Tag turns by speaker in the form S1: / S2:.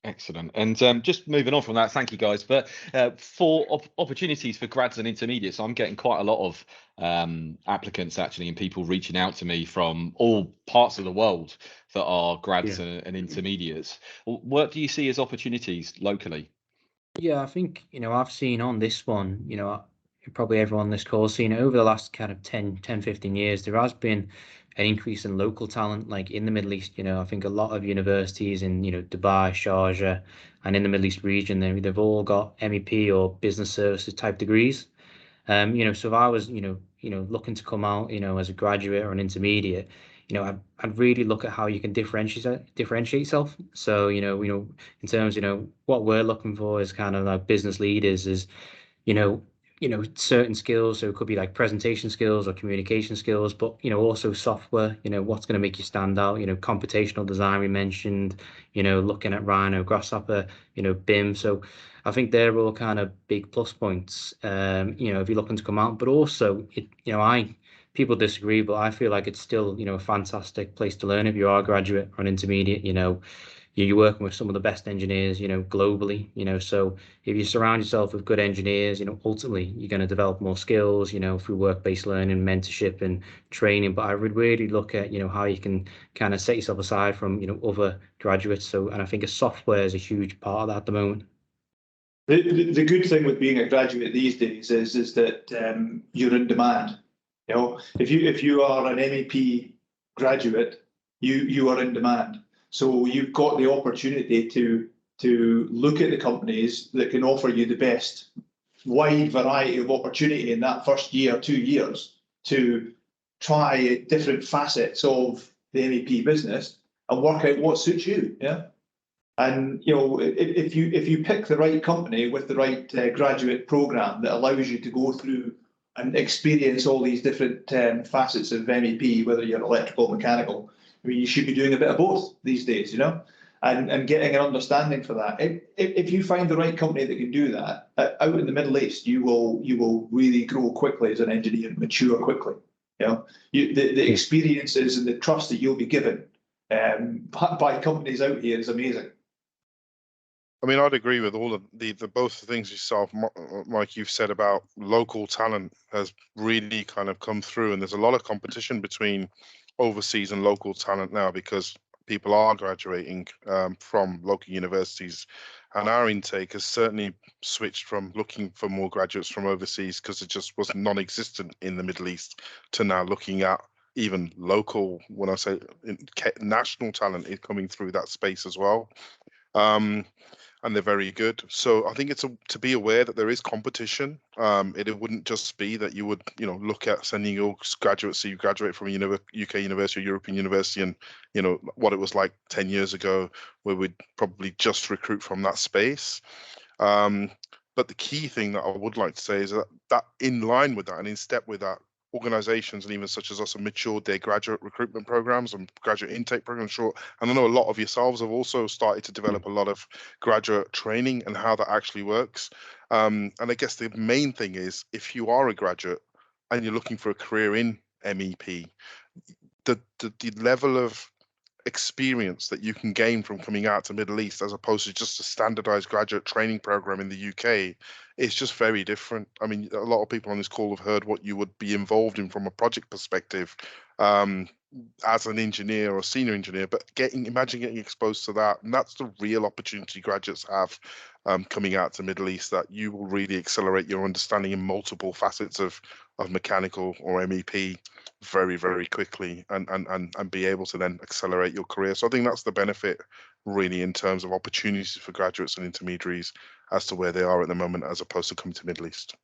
S1: Excellent. And just moving on from that, thank you guys. But for opportunities for grads and intermediates, I'm getting quite a lot of applicants actually, and people reaching out to me from all parts of the world that are grads
S2: Yeah.
S1: and intermediates. What do you see as opportunities locally?
S2: Yeah, I think, I've seen on this one, probably everyone on this call has seen over the last kind of 15 years, there has been an increase in local talent, like in the Middle East. I think a lot of universities in, Dubai, Sharjah, and in the Middle East region, they've all got MEP or business services type degrees. So if I was, looking to come out, as a graduate or an intermediate, I'd really look at how you can differentiate yourself. So, in terms, what we're looking for is kind of like business leaders is, you know, certain skills. So it could be like presentation skills or communication skills, but also software. What's going to make you stand out. Computational design we mentioned. Looking at Rhino, Grasshopper. BIM. So I think they're all kind of big plus points. If you're looking to come out, but also I people disagree, but I feel like it's still a fantastic place to learn if you are a graduate or an intermediate. You're working with some of the best engineers, globally, so if you surround yourself with good engineers, ultimately you're going to develop more skills, through work-based learning, mentorship and training. But I would really look at, how you can kind of set yourself aside from, other graduates. So, and I think a software is a huge part of that at the moment.
S3: The good thing with being a graduate these days is that you're in demand. If you are an MEP graduate, you are in demand. So you've got the opportunity to look at the companies that can offer you the best wide variety of opportunity in that first year, 2 years, to try different facets of the MEP business and work out what suits you. Yeah. And if you pick the right company with the right graduate program that allows you to go through and experience all these different facets of MEP, whether you're electrical, mechanical, I mean, you should be doing a bit of both these days, and getting an understanding for that. If you find the right company that can do that out in the Middle East, you will really grow quickly as an engineer and mature quickly. The experiences and the trust that you'll be given by companies out here is amazing.
S4: I mean, I'd agree with all of the both the things yourself, Mike, you've said about local talent has really kind of come through, and there's a lot of competition between overseas and local talent now because people are graduating from local universities, and our intake has certainly switched from looking for more graduates from overseas because it just was non-existent in the Middle East to now looking at even local, when I say national talent, is coming through that space as well. And they're very good. So I think it's to be aware that there is competition. It wouldn't just be that you would, look at sending your graduates, so you graduate from a UK university or European university, and what it was like 10 years ago, where we'd probably just recruit from that space. But the key thing that I would like to say is that in line with that and in step with that, organizations and even such as us have matured their graduate recruitment programs and graduate intake programs. Sure. And I know a lot of yourselves have also started to develop a lot of graduate training and how that actually works. And I guess the main thing is, if you are a graduate and you're looking for a career in MEP, the level of experience that you can gain from coming out to Middle East as opposed to just a standardized graduate training program in the UK is just very different. I mean, a lot of people on this call have heard what you would be involved in from a project perspective as an engineer or senior engineer, but imagine getting exposed to that. And that's the real opportunity graduates have coming out to Middle East, that you will really accelerate your understanding in multiple facets of mechanical or MEP very, very quickly and be able to then accelerate your career. So I think that's the benefit really in terms of opportunities for graduates and intermediaries as to where they are at the moment as opposed to coming to Middle East.